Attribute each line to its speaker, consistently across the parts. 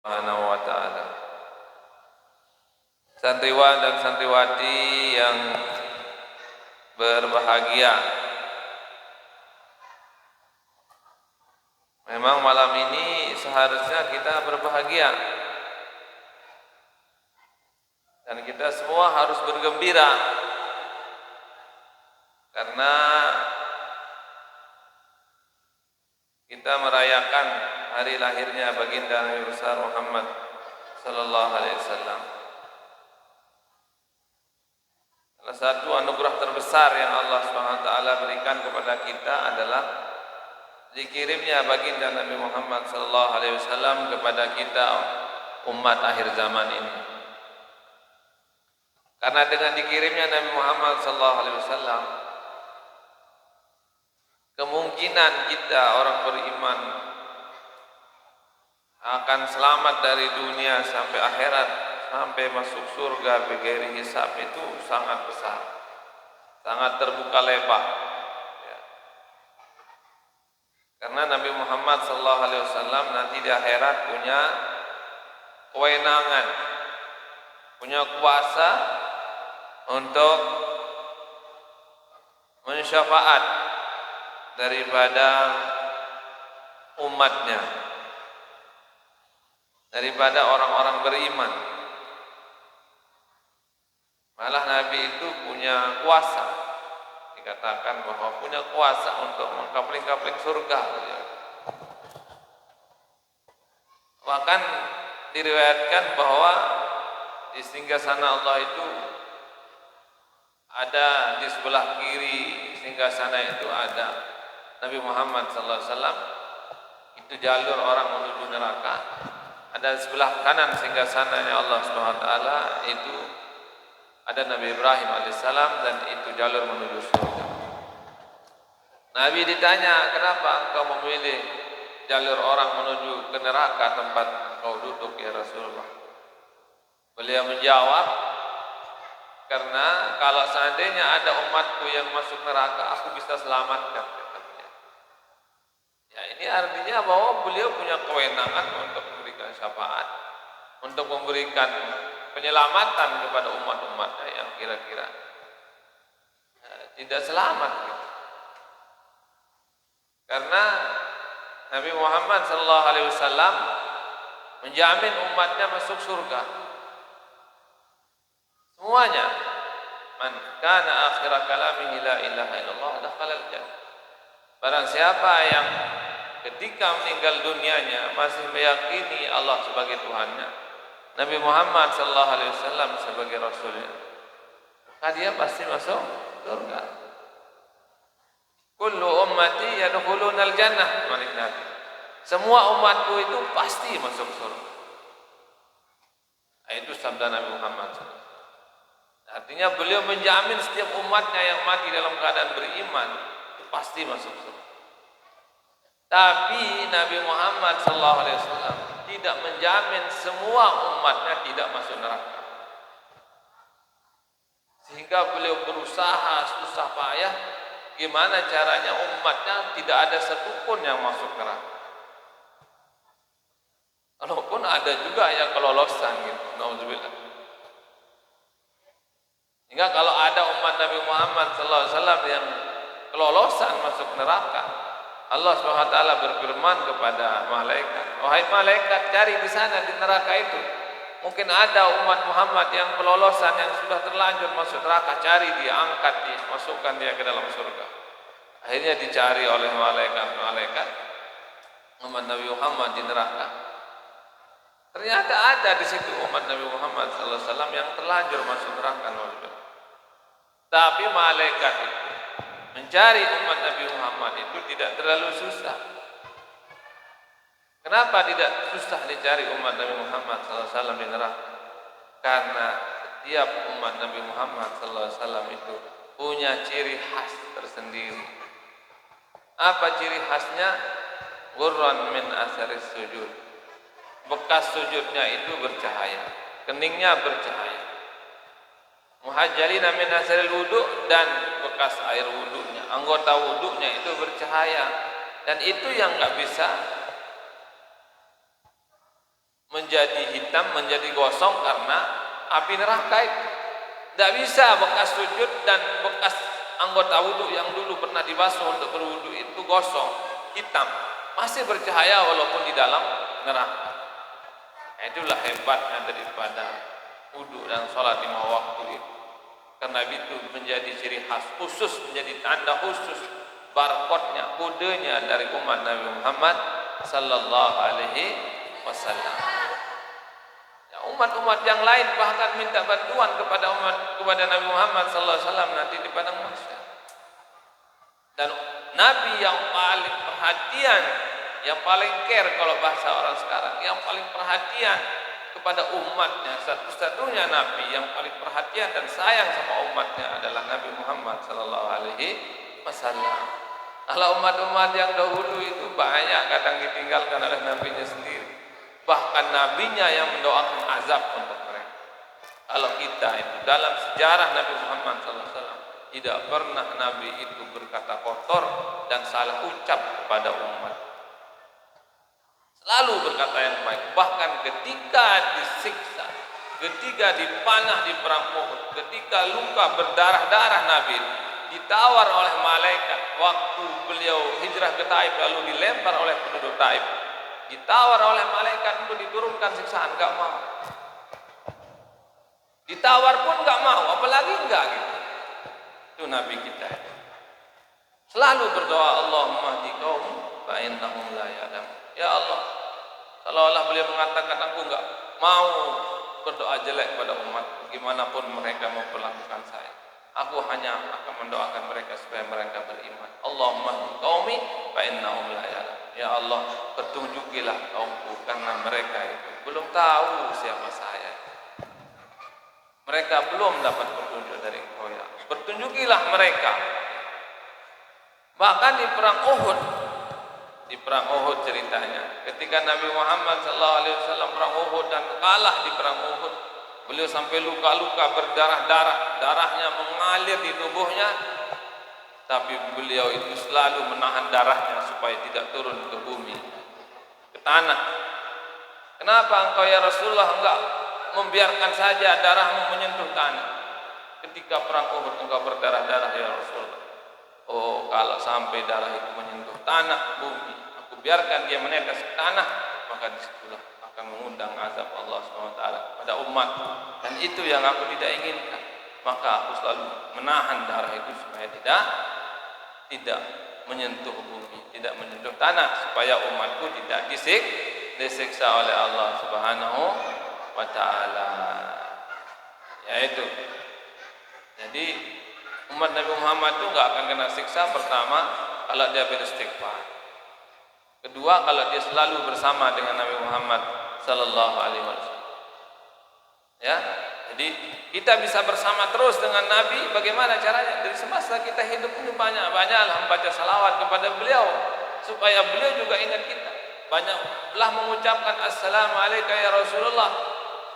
Speaker 1: Subhanahu wa ta'ala. Santriwan dan santriwati yang berbahagia, memang malam ini seharusnya kita berbahagia dan kita semua harus bergembira karena kita merayakan hari lahirnya baginda Nabi besar Muhammad sallallahu alaihi wasallam. Salah satu anugerah terbesar yang Allah SWT berikan kepada kita adalah dikirimnya baginda Nabi Muhammad sallallahu alaihi wasallam kepada kita umat akhir zaman ini. Karena dengan dikirimnya Nabi Muhammad sallallahu alaihi wasallam, kemungkinan kita orang beriman akan selamat dari dunia sampai akhirat, sampai masuk surga bighairi hisab itu sangat besar, sangat terbuka lebar. Ya. Karena Nabi Muhammad SAW nanti di akhirat punya kewenangan, punya kuasa untuk mensyafaat daripada umatnya, daripada orang-orang beriman. Malah Nabi itu punya kuasa, dikatakan bahwa punya kuasa untuk mengkapling-kapling surga. Bahkan diriwayatkan bahwa di singgasana Allah itu ada di sebelah kiri singgasana itu ada Nabi Muhammad SAW, itu jalur orang menuju neraka. Ada di sebelah kanan singgasananya Allah SWT, itu ada Nabi Ibrahim alaihissalam, dan itu jalur menuju surga. Nabi ditanya, kenapa engkau memilih jalur orang menuju ke neraka tempat engkau duduk ya Rasulullah? Beliau menjawab, karena kalau seandainya ada umatku yang masuk neraka, aku bisa selamatkan. Ya, ini artinya bahwa beliau punya kewenangan untuk memberikan syafaat, untuk memberikan penyelamatan kepada umat-umatnya yang kira-kira tidak selamat gitu. Karena Nabi Muhammad SAW menjamin umatnya masuk surga semuanya. Man kana akhir kalamihi la ilaha illallah dakhala al-jannah. Barang siapa yang ketika meninggal dunianya masih meyakini Allah sebagai Tuhannya, Nabi Muhammad SAW sebagai Rasulnya, maka dia pasti masuk surga. Kullu ummati yadkhuluna al-jannah, malik Nabi. Semua umatku itu pasti masuk surga. Itu sabda Nabi Muhammad SAW. Artinya beliau menjamin setiap umatnya yang mati dalam keadaan beriman itu pasti masuk surga. Tapi Nabi Muhammad SAW tidak menjamin semua umatnya tidak masuk neraka. Sehingga beliau berusaha susah payah gimana caranya umatnya tidak ada satupun yang masuk neraka. Walaupun ada juga yang kelolosan gitu. Nauzubillah. Hingga kalau ada umat Nabi Muhammad SAW yang kelolosan masuk neraka, Allah SWT berfirman kepada malaikat, wahai malaikat, cari di sana di neraka itu. Mungkin ada umat Muhammad yang kelolosan, yang sudah terlanjur masuk neraka, cari dia, angkat dia, masukkan dia ke dalam surga. Akhirnya dicari oleh malaikat umat Nabi Muhammad di neraka. Ternyata ada di situ umat Nabi Muhammad SAW yang terlanjur masuk neraka. Tapi malaikat itu mencari umat Nabi Muhammad itu tidak terlalu susah. Kenapa tidak susah dicari umat Nabi Muhammad SAW di neraka? Karena setiap umat Nabi Muhammad SAW itu punya ciri khas tersendiri. Apa ciri khasnya? Ghurran min asaris sujud. Bekas sujudnya itu bercahaya, keningnya bercahaya. Muhajjalina min asaril wudu, dan bekas air wudunya, anggota wudunya itu bercahaya. Dan itu yang enggak bisa menjadi hitam, menjadi gosong karena api neraka itu. Tidak bisa bekas sujud dan bekas anggota wudhu yang dulu pernah dibasuh untuk berwudhu itu gosong, hitam, masih bercahaya walaupun di dalam neraka. Itulah hebatnya daripada wudhu dan sholat 5 waktu itu. Karena itu menjadi ciri khas khusus, menjadi tanda khusus, barcode-nya, kodenya dari umat Nabi Muhammad sallallahu alaihi wasallam. Ya, umat-umat yang lain bahkan minta bantuan kepada Nabi Muhammad sallallahu alaihi wasallam nanti di padang mahsyar. Dan Nabi yang paling perhatian, yang paling care kalau bahasa orang sekarang, yang paling perhatian kepada umatnya, satu-satunya Nabi yang paling perhatian dan sayang sama umatnya adalah Nabi Muhammad sallallahu alaihi wasallam. Kalau umat-umat yang dahulu itu banyak kadang ditinggalkan oleh nabinya sendiri, bahkan nabinya yang mendoakan azab untuk mereka. Kalau kita itu dalam sejarah Nabi Muhammad sallallahu alaihi wasallam tidak pernah Nabi itu berkata kotor dan salah ucap kepada umat. Selalu berkata yang baik, bahkan ketika disiksa, ketika dipanah di perang Uhud, ketika luka berdarah-darah Nabi ditawar oleh malaikat waktu beliau hijrah ke Taif lalu dilempar oleh penduduk Taif, ditawar oleh malaikat untuk diturunkan siksaan, enggak mau. Ditawar pun enggak mau, apalagi enggak gitu. Itu Nabi kita. Selalu berdoa, Allahumma hdi qaum fa innahum la ya'lamun. Ya Allah, seolah-olah beliau mengatakan aku enggak mau berdoa jelek pada umat, gimana pun mereka memperlakukan saya. Aku hanya akan mendoakan mereka supaya mereka beriman. Allahumma hdi qaumi fa innahum la ya'lamun. Ya Allah, petunjukilah kaumku karena mereka itu belum tahu siapa saya. Mereka belum dapat petunjuk dari Engkau ya. Petunjukilah mereka. Bahkan di perang Uhud ceritanya, ketika Nabi Muhammad SAW perang Uhud dan kalah di perang Uhud, beliau sampai luka-luka berdarah-darah, darahnya mengalir di tubuhnya, tapi beliau itu selalu menahan darahnya supaya tidak turun ke bumi, ke tanah. Kenapa engkau ya Rasulullah enggak membiarkan saja darahmu menyentuh tanah? Ketika perang Uhud engkau berdarah-darah ya Rasulullah. Oh, kalau sampai darah itu menyentuh tanah, bumi, aku biarkan dia menetes ke tanah, maka disitulah akan mengundang azab Allah SWT pada umat. Dan itu yang aku tidak inginkan. Maka aku selalu menahan darah itu supaya tidak menyentuh bumi, tidak menyentuh tanah, supaya umatku tidak disiksa oleh Allah Subhanahu wa ta'ala. Yaitu, jadi umat Nabi Muhammad itu enggak akan kena siksa. Pertama, kalau dia beristighfar. Kedua, kalau dia selalu bersama dengan Nabi Muhammad sallallahu alaihi wasallam. Ya, jadi kita bisa bersama terus dengan Nabi. Bagaimana caranya? Dari semasa kita hidup ini banyak-banyaklah membaca salawat kepada beliau supaya beliau juga ingat kita. Banyaklah mengucapkan assalamualaikum ya Rasulullah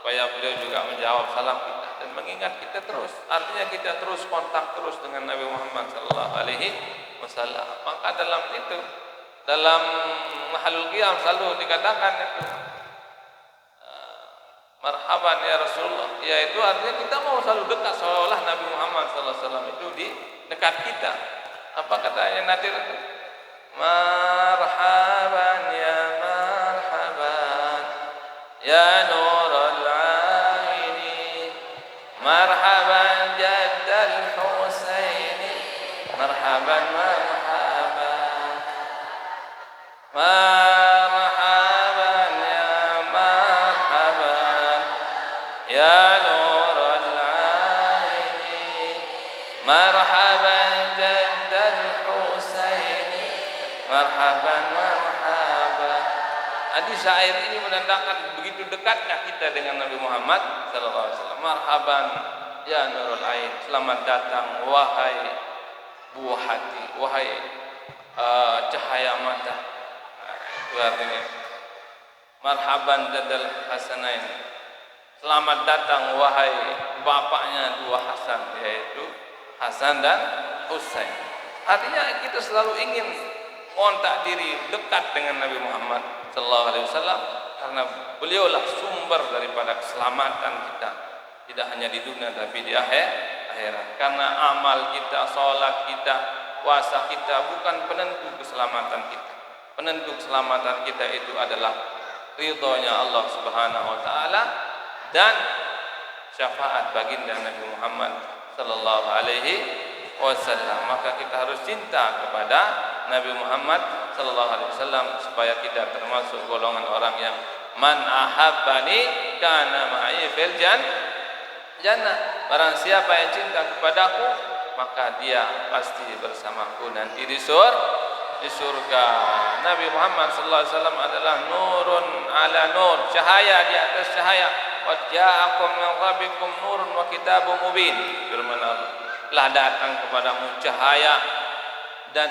Speaker 1: supaya beliau juga menjawab salam kita dan mengingat kita terus. Artinya kita terus kontak terus dengan Nabi Muhammad sallallahu alaihi wasallam. Maka dalam mahalul qiyam selalu dikatakan itu marhaban ya Rasulullah, yaitu artinya kita mau selalu dekat, seolah Nabi Muhammad sallallahu alaihi wasallam itu di dekat kita. Apa katanya nanti? Marhaban ya marhaban ya nurul aini, marhaban jaddal husaini, marhaban marhaban marhaban ya marhaban ya nurul aini, marhaban jaddal husaini, marhaban marhaban. Hadis syair ini menandakan begitu dekatnya kita dengan Nabi Muhammad sallallahu alaihi wasallam. Marhaban ya nurul ain, selamat datang wahai buah hati, wahai cahaya mata. Itu artinya marhaban jadal hasanain, selamat datang wahai bapaknya dua Hasan, yaitu Hasan dan Husain. Artinya kita selalu ingin kontak diri dekat dengan Nabi Muhammad sallallahu alaihi wasallam karena beliaulah sumber daripada keselamatan kita, tidak hanya di dunia tapi di akhirat. Karena amal kita, salat kita, puasa kita bukan penentu keselamatan kita. Penentu keselamatan kita itu adalah ridhonya Allah Subhanahu wa taala dan syafaat baginda Nabi Muhammad sallallahu alaihi wasallam. Maka kita harus cinta kepada Nabi Muhammad sallallahu alaihi wasallam supaya kita termasuk golongan orang yang man ahabbani kana ma'i fil jannah. Barang siapa yang cinta kepadaku, maka dia pasti bersamaku nanti di surga. Nabi Muhammad sallallahu alaihi wasallam adalah nurun ala nur, cahaya di atas cahaya. Qad ja'akum min rabbikum nurun wa kitabun mubin. Firman Allah, telah datang kepadamu cahaya dan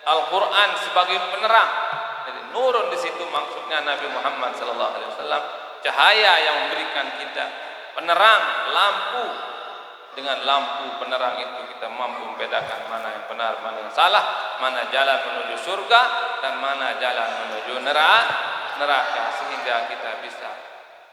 Speaker 1: Al-Qur'an sebagai penerang. Jadi nurun di situ maksudnya Nabi Muhammad sallallahu alaihi wasallam, cahaya yang memberikan kita penerang, lampu. Dengan lampu penerang itu kita mampu membedakan mana yang benar, mana yang salah, mana jalan menuju surga dan mana jalan menuju neraka, sehingga kita bisa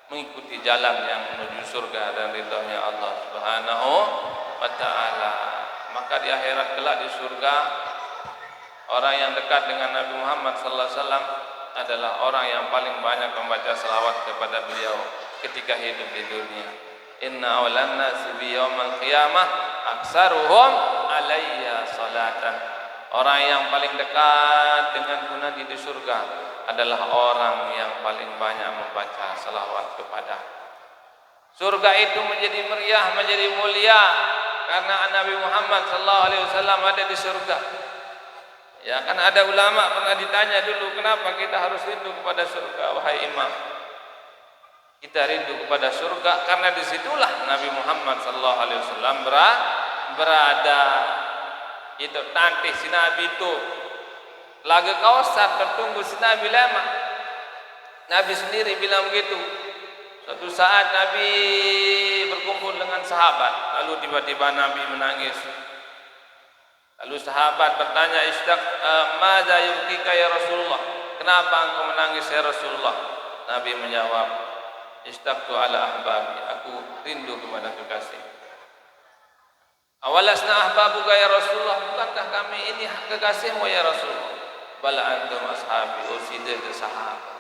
Speaker 1: mengikuti jalan yang menuju surga dan ridhonya Allah Subhanahu wa taala. Maka di akhirat kelak di surga, orang yang dekat dengan Nabi Muhammad sallallahu alaihi wasallam adalah orang yang paling banyak membaca selawat kepada beliau ketika hidup di dunia. Inna awlan nasi bi yaumil qiyamah aksaruhum alayya salatan. Orang yang paling dekat denganku nanti di surga adalah orang yang paling banyak membaca salawat kepada. Surga itu menjadi meriah, menjadi mulia karena Nabi Muhammad sallallahu alaihi wasallam ada di surga. Ya kan ada ulama pernah ditanya dulu, kenapa kita harus rindu kepada surga wahai imam? Kita rindu kepada surga karena disitulah Nabi Muhammad sallallahu alaihi wasallam berada. Itu tantih si Nabi itu laga Kausar tertunggu si Nabi lama. Nabi sendiri bilang begitu. Suatu saat Nabi berkumpul dengan sahabat, lalu tiba-tiba Nabi menangis. Lalu sahabat bertanya, "Madza yubkika ya Rasulullah?" Kenapa engkau menangis ya Rasulullah? Nabi menjawab, "Istaqtu ala ahbabi." Aku rindu kepada kekasih. "Awalasna ahbabuka ya Rasulullah?" Bukankah kami ini kekasihmu ya Rasulullah? "Bala antum ashabi." Oh sidq sahabat.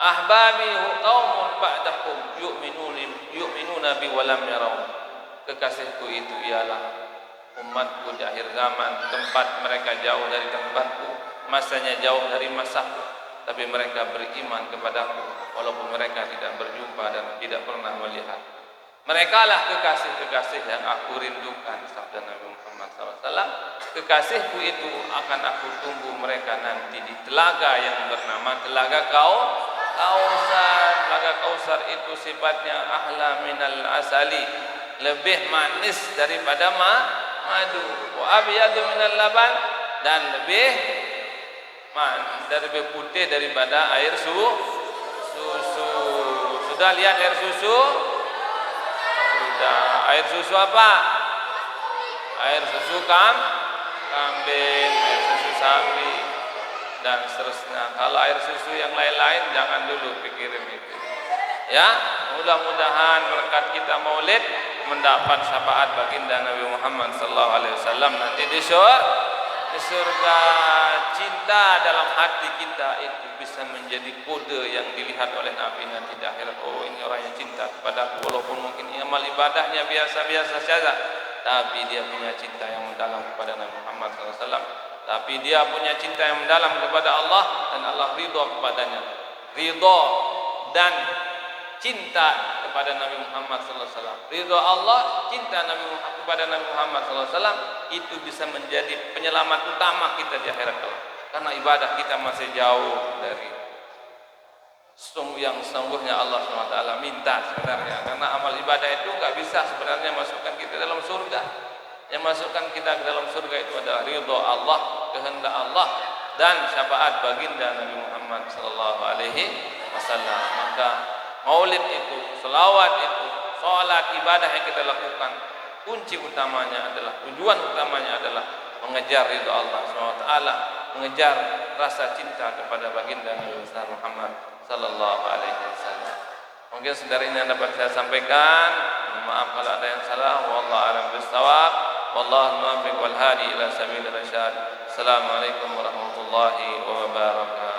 Speaker 1: "Ahbabi qaumun ba'dakum yu'minuna bi wa lam yarau." Kekasihku itu ialah umatku di akhir zaman, tempat mereka jauh dari tempatku, masanya jauh dari masaku, tapi mereka beriman kepadaku walaupun mereka tidak berjumpa dan tidak pernah melihat. Mereka lah kekasih-kekasih yang aku rindukan, sabda Nabi Muhammad SAW. Kekasihku itu akan aku tunggu mereka nanti di telaga yang bernama Telaga Kausar. Telaga Kausar itu sifatnya ahla minal asali, lebih manis daripada madu, wa abyadu minal laban, dan lebih putih daripada air susu. Sudah lihat air susu? Sudah. Air susu apa? Air susu kambing, air susu sapi, dan seterusnya. Kalau air susu yang lain-lain jangan dulu pikirin itu. Ya, mudah-mudahan berkat kita Maulid mendapat syafaat baginda Nabi Muhammad sallallahu alaihi wasallam nanti di surga. Cinta dalam hati kita itu bisa menjadi kode yang dilihat oleh Nabi nanti di akhirat. Oh, ini orang yang cinta kepada aku, walaupun mungkin amal ibadahnya biasa-biasa saja, tapi dia punya cinta yang mendalam kepada Nabi Muhammad SAW. Tapi dia punya cinta yang mendalam kepada Allah dan Allah ridho kepadanya. Ridho dan cinta kepada Nabi Muhammad SAW. Ridho Allah, cinta Nabi Muhammad kepada Nabi Muhammad SAW itu bisa menjadi penyelamat utama kita di akhirat kelak. Karena ibadah kita masih jauh dari yang sesungguhnya Allah SWT minta sebenarnya. Karena amal ibadah itu nggak bisa sebenarnya masukkan kita dalam surga. Yang masukkan kita ke dalam surga itu adalah ridho Allah, kehendak Allah, dan syafaat baginda Nabi Muhammad SAW. Maka Maulid itu, selawat itu, sholat, ibadah yang kita lakukan, kunci utamanya adalah, tujuan utamanya adalah mengejar ridha Allah SWT, mengejar rasa cinta kepada baginda Nabi Muhammad sallallahu alaihi wasallam. Mungkin sekedar ini yang dapat saya sampaikan. Maaf kalau ada yang salah. Wallahu a'lam bishawab. Wallahu muwaffiq wal hadi ila sabilir rasyad. Assalamualaikum warahmatullahi wabarakatuh.